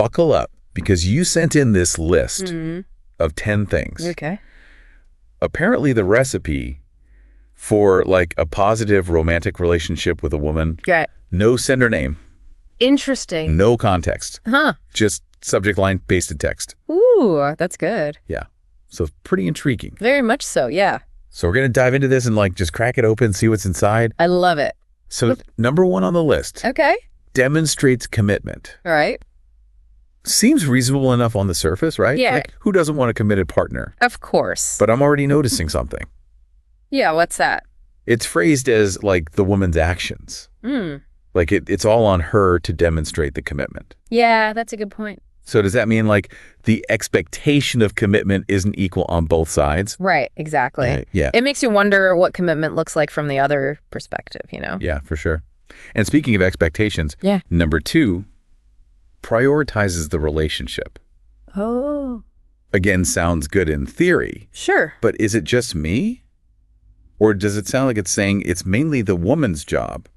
Buckle up, because you sent in this list of 10 things. Okay. Apparently the recipe for like a positive romantic relationship with a woman, no sender name. Interesting. No context. Huh. Just subject line, pasted text. Ooh, that's good. Yeah. So pretty intriguing. Very much so, yeah. So we're going to dive into this and like just crack it open, see what's inside. I love it. So number 1 on the list. Okay. Demonstrates commitment. All right. Seems reasonable enough on the surface, right? Yeah. Like, who doesn't want a committed partner? Of course. But I'm already noticing something. Yeah, what's that? It's phrased as like the woman's actions. Like it's all on her to demonstrate the commitment. Yeah, that's a good point. So does that mean like the expectation of commitment isn't equal on both sides? Right, exactly. Yeah. It makes you wonder what commitment looks like from the other perspective, you know? Yeah, for sure. And speaking of expectations, yeah. Number 2 prioritizes the relationship. Oh. Again, sounds good in theory. Sure. But is it just me? Or does it sound like it's saying it's mainly the woman's job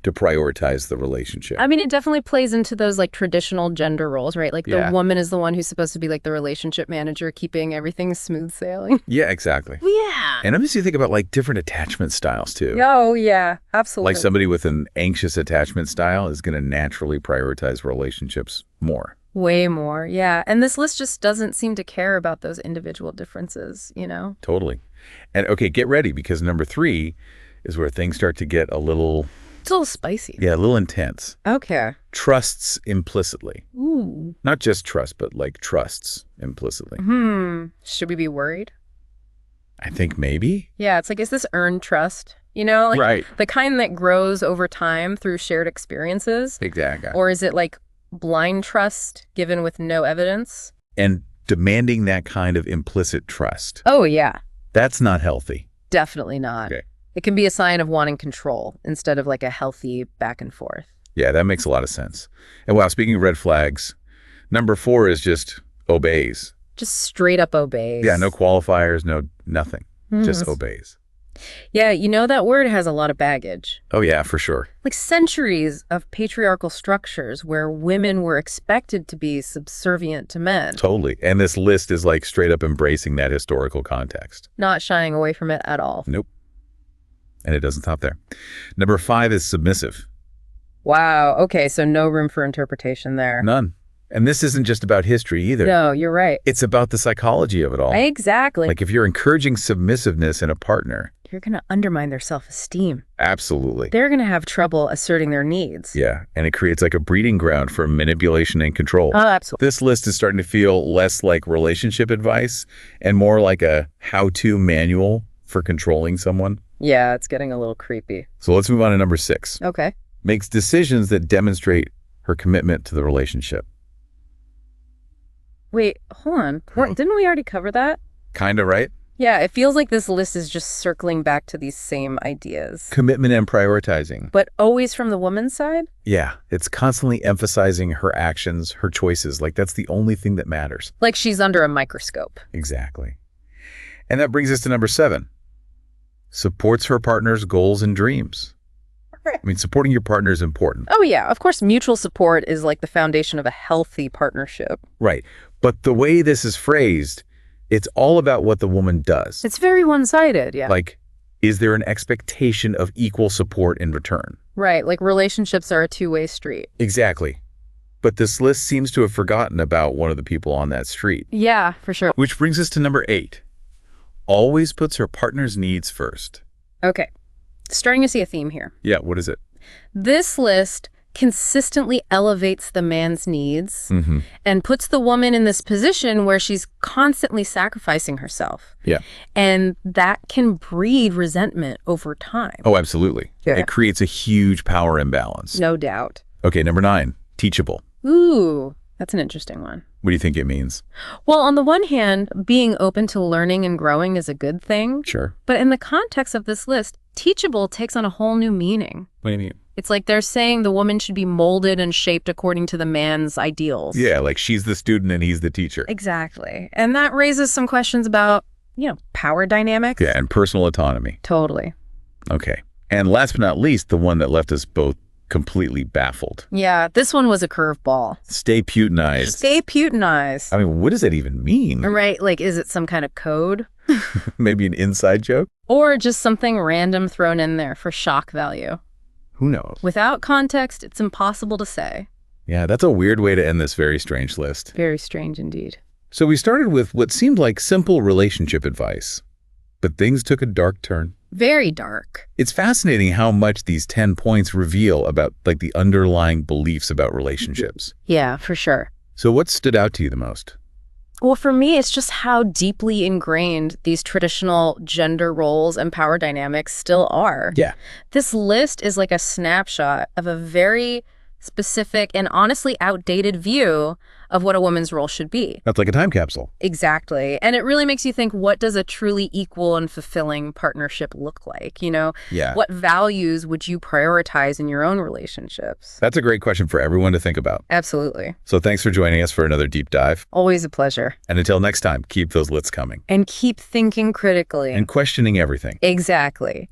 to prioritize the relationship? I mean, it definitely plays into those like traditional gender roles, right? Like the woman is the one who's supposed to be like the relationship manager, keeping everything smooth sailing. Yeah, exactly. Yeah. And it makes you think about like different attachment styles too. Oh, yeah, absolutely. Like somebody with an anxious attachment style is going to naturally prioritize relationships more. Way more, yeah. And this list just doesn't seem to care about those individual differences, you know? Totally. And okay, get ready, because number 3 is where things start to get a little... It's a little spicy. Yeah, a little intense. Okay. Trusts implicitly. Ooh. Not just trust, but like trusts implicitly. Should we be worried? I think maybe. Yeah, it's like, is this earned trust? You know, like right. The kind that grows over time through shared experiences? Exactly. Or is it like blind trust given with no evidence? And demanding that kind of implicit trust. Oh, yeah. That's not healthy. Definitely not. Okay. It can be a sign of wanting control instead of like a healthy back and forth. Yeah, that makes a lot of sense. And wow, speaking of red flags, number 4 is just obeys. Just straight up obeys. Yeah, no qualifiers, no nothing. Just obeys. Yeah, you know, that word has a lot of baggage. Oh, yeah, for sure. Like centuries of patriarchal structures where women were expected to be subservient to men. Totally. And this list is like straight up embracing that historical context. Not shying away from it at all. Nope. And it doesn't stop there. Number 5 is submissive. Wow. Okay, so no room for interpretation there. None. And this isn't just about history either. No, you're right. It's about the psychology of it all. Exactly. Like if you're encouraging submissiveness in a partner, you're going to undermine their self-esteem. Absolutely. They're going to have trouble asserting their needs. Yeah, and it creates like a breeding ground for manipulation and control. Oh, absolutely. This list is starting to feel less like relationship advice and more like a how-to manual for controlling someone. Yeah, it's getting a little creepy. So let's move on to number 6. Okay. Makes decisions that demonstrate her commitment to the relationship. Wait, hold on. Didn't we already cover that? Kinda, right? Yeah, it feels like this list is just circling back to these same ideas. Commitment and prioritizing. But always from the woman's side? Yeah, it's constantly emphasizing her actions, her choices. Like that's the only thing that matters. Like she's under a microscope. Exactly. And that brings us to number 7. Supports her partner's goals and dreams. I mean, supporting your partner is important. Oh, yeah. Of course, mutual support is like the foundation of a healthy partnership. Right. But the way this is phrased, it's all about what the woman does. It's very one-sided, yeah. Like, is there an expectation of equal support in return? Right. Like relationships are a two-way street. Exactly. But this list seems to have forgotten about one of the people on that street. Yeah, for sure. Which brings us to number 8. Always puts her partner's needs first. Okay. Starting to see a theme here. Yeah, what is it? This list consistently elevates the man's needs and puts the woman in this position where she's constantly sacrificing herself. Yeah. And that can breed resentment over time. Oh, absolutely. Yeah. It creates a huge power imbalance. No doubt. Okay, number 9, teachable. Ooh, that's an interesting one. What do you think it means? Well, on the one hand, being open to learning and growing is a good thing. Sure. But in the context of this list, teachable takes on a whole new meaning. What do you mean? It's like they're saying the woman should be molded and shaped according to the man's ideals. Yeah, like she's the student and he's the teacher. Exactly. And that raises some questions about, power dynamics. Yeah, and personal autonomy. Totally. Okay. And last but not least, the one that left us both completely baffled. Yeah, this one was a curveball. Stay Putinized. Stay Putinized. I mean, what does that even mean? Right, like, is it some kind of code? Maybe an inside joke? Or just something random thrown in there for shock value? Who knows? Without context, it's impossible to say. Yeah, that's a weird way to end this very strange list. Very strange indeed. So we started with what seemed like simple relationship advice, but things took a dark turn. Very dark. It's fascinating how much these 10 points reveal about like the underlying beliefs about relationships. Yeah, for sure. So what stood out to you the most? Well, for me, it's just how deeply ingrained these traditional gender roles and power dynamics still are. Yeah. This list is like a snapshot of a very specific and honestly outdated view of what a woman's role should be. That's like a time capsule. Exactly. And it really makes you think, what does a truly equal and fulfilling partnership look like? You know, Yeah. What values would you prioritize in your own relationships? That's a great question for everyone to think about. Absolutely. So thanks for joining us for another deep dive. Always a pleasure. And until next time, keep those lists coming. And keep thinking critically. And questioning everything. Exactly.